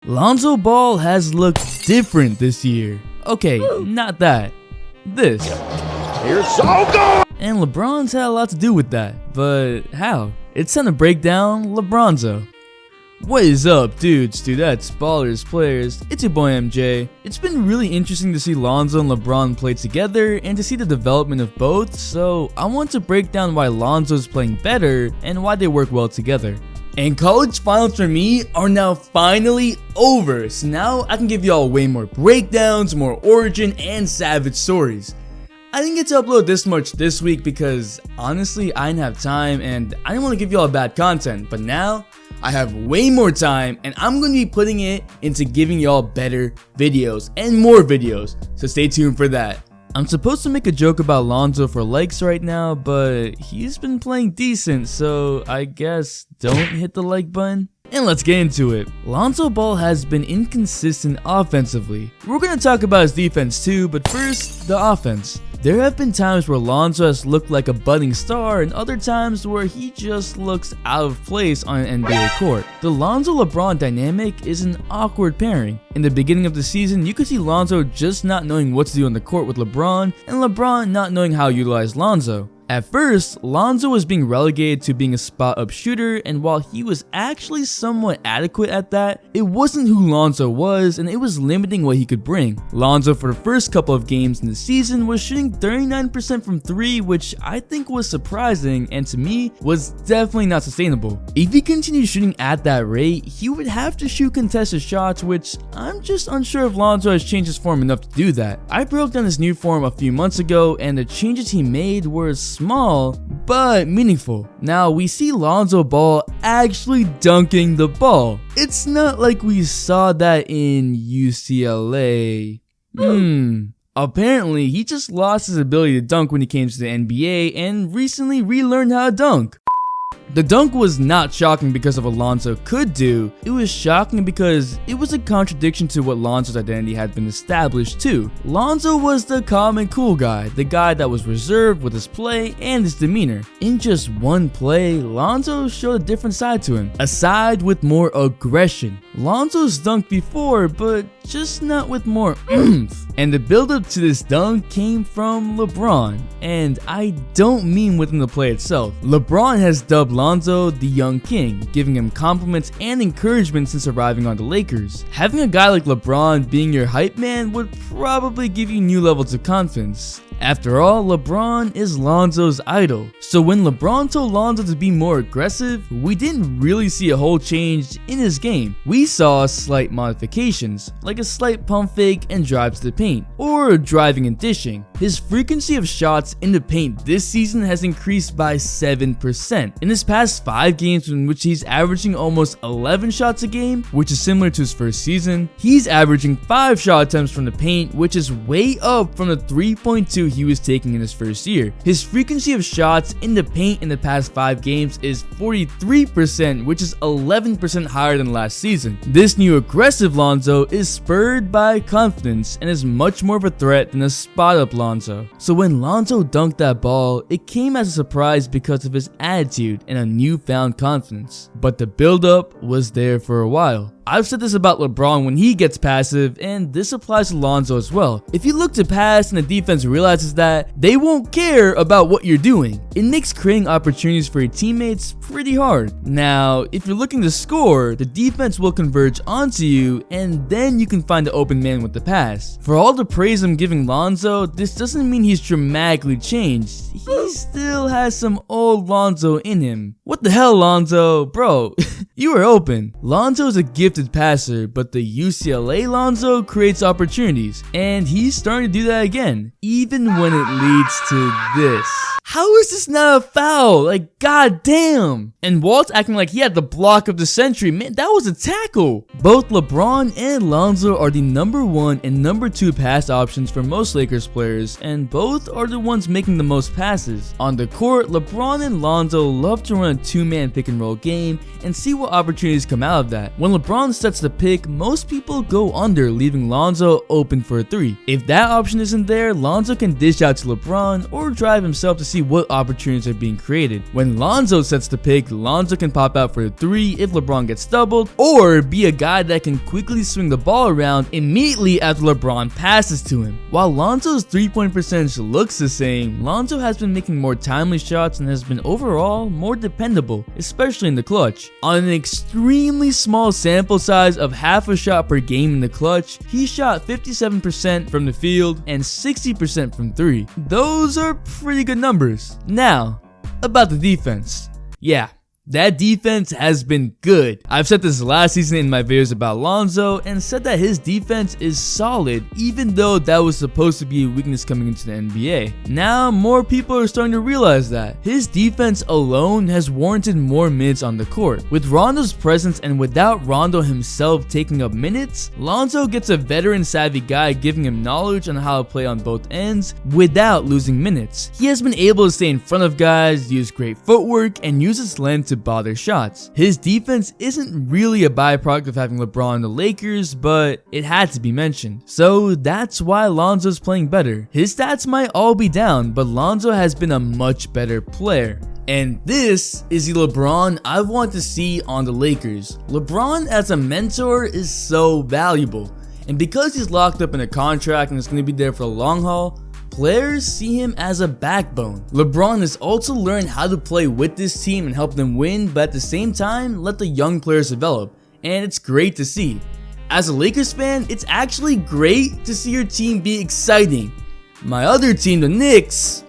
Lonzo Ball has looked different this year. Okay, not that. This. You're so good! And LeBron's had a lot to do with that, but how? It's time to break down LeBronzo. What is up, dudes, dudettes, ballers, players? It's your boy MJ. It's been really interesting to see Lonzo and LeBron play together and to see the development of both, so I want to break down why Lonzo is playing better and why they work well together. And college finals for me are now finally over, so now I can give y'all way more breakdowns, more origin, and savage stories. I didn't get to upload this much this week because honestly I didn't have time and I didn't want to give y'all bad content, but now I have way more time and I'm going to be putting it into giving y'all better videos and more videos, so stay tuned for that. I'm supposed to make a joke about Lonzo for likes right now, but he's been playing decent, so I guess don't hit the like button. And let's get into it. Lonzo Ball has been inconsistent offensively. We're going to talk about his defense too, but first, the offense. There have been times where Lonzo has looked like a budding star and other times where he just looks out of place on an NBA court. The Lonzo-LeBron dynamic is an awkward pairing. In the beginning of the season, you could see Lonzo just not knowing what to do on the court with LeBron and LeBron not knowing how to utilize Lonzo. At first, Lonzo was being relegated to being a spot-up shooter, and while he was actually somewhat adequate at that, it wasn't who Lonzo was and it was limiting what he could bring. Lonzo for the first couple of games in the season was shooting 39% from 3, which I think was surprising and to me was definitely not sustainable. If he continued shooting at that rate, he would have to shoot contested shots, which I'm just unsure if Lonzo has changed his form enough to do that. I broke down his new form a few months ago and the changes he made were small but meaningful. Now we see Lonzo Ball actually dunking the ball. It's not like we saw that in UCLA. Apparently he just lost his ability to dunk when he came to the NBA and recently relearned how to dunk. The dunk was not shocking because of what Lonzo could do, it was shocking because it was a contradiction to what Lonzo's identity had been established too. Lonzo was the calm and cool guy, the guy that was reserved with his play and his demeanor. In just one play, Lonzo showed a different side to him, a side with more aggression. Lonzo's dunked before, but just not with more oomph. And the build up to this dunk came from LeBron, and I don't mean within the play itself. LeBron has dubbed Lonzo the young king, giving him compliments and encouragement since arriving on the Lakers. Having a guy like LeBron being your hype man would probably give you new levels of confidence. After all, LeBron is Lonzo's idol. So when LeBron told Lonzo to be more aggressive, we didn't really see a whole change in his game. We saw slight modifications, like a slight pump fake and drive to the paint, or driving and dishing. His frequency of shots in the paint this season has increased by 7%. In his past 5 games in which he's averaging almost 11 shots a game, which is similar to his first season, he's averaging 5 shot attempts from the paint, which is way up from the 3.2 he was taking in his first year. His frequency of shots in the paint in the past 5 games is 43%, which is 11% higher than last season. This new aggressive Lonzo is spurred by confidence and is much more of a threat than a spot-up Lonzo. So when Lonzo dunked that ball, it came as a surprise because of his attitude and a newfound confidence. But the build-up was there for a while. I've said this about LeBron when he gets passive, and this applies to Lonzo as well. If you look to pass and the defense realizes that, they won't care about what you're doing. It makes creating opportunities for your teammates pretty hard. Now, if you're looking to score, the defense will converge onto you, and then you can find the open man with the pass. For all the praise I'm giving Lonzo, this doesn't mean he's dramatically changed. He still has some old Lonzo in him. What the hell, Lonzo? Bro, you were open. Lonzo is a gifted passer, but the UCLA Lonzo creates opportunities, and he's starting to do that again, even when it leads to this. How is this not a foul? Like, goddamn. And Walt's acting like he had the block of the century. Man, that was a tackle. Both LeBron and Lonzo are the number 1 and number 2 pass options for most Lakers players, and both are the ones making the most passes. On the court, LeBron and Lonzo love to run a 2-man pick and roll game and see what opportunities come out of that. When LeBron LeBron sets the pick, most people go under, leaving Lonzo open for a 3. If that option isn't there, Lonzo can dish out to LeBron or drive himself to see what opportunities are being created. When Lonzo sets the pick, Lonzo can pop out for a 3 if LeBron gets doubled, or be a guy that can quickly swing the ball around immediately after LeBron passes to him. While Lonzo's 3-point percentage looks the same, Lonzo has been making more timely shots and has been overall more dependable, especially in the clutch. On an extremely small sample size of half a shot per game in the clutch, he shot 57% from the field and 60% from 3. Those are pretty good numbers. Now, about the defense. Yeah, that defense has been good. I've said this last season in my videos about Lonzo and said that his defense is solid, even though that was supposed to be a weakness coming into the NBA. Now more people are starting to realize that his defense alone has warranted more minutes on the court. With Rondo's presence and without Rondo himself taking up minutes, Lonzo gets a veteran savvy guy giving him knowledge on how to play on both ends without losing minutes. He has been able to stay in front of guys, use great footwork, and use his length to bother shots. His defense isn't really a byproduct of having LeBron in the Lakers, but it had to be mentioned. So that's why Lonzo's playing better. His stats might all be down, but Lonzo has been a much better player. And this is the LeBron I want to see on the Lakers. LeBron as a mentor is so valuable. And because he's locked up in a contract and is going to be there for the long haul, players see him as a backbone. LeBron has also learned how to play with this team and help them win, but at the same time, let the young players develop. And it's great to see. As a Lakers fan, it's actually great to see your team be exciting. My other team, the Knicks,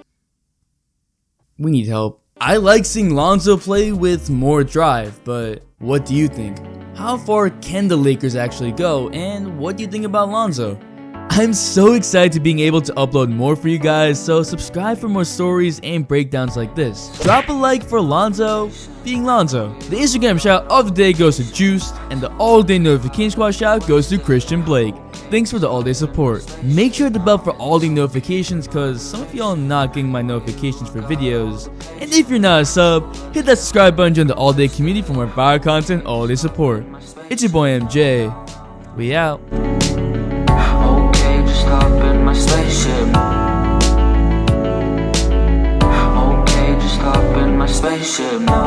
we need help. I like seeing Lonzo play with more drive, but what do you think? How far can the Lakers actually go, and what do you think about Lonzo? I'm so excited to being able to upload more for you guys, so subscribe for more stories and breakdowns like this. Drop a like for Lonzo being Lonzo. The Instagram shout of the day goes to Juiced, and the all day notification squad shout goes to Christian Blake. Thanks for the all day support. Make sure to bell for all the notifications, cause some of y'all not getting my notifications for videos. And if you're not a sub, hit that subscribe button join the all day community for more fire content, all day support. It's your boy MJ. We out. Hop in my spaceship. Okay, just hop in my spaceship now.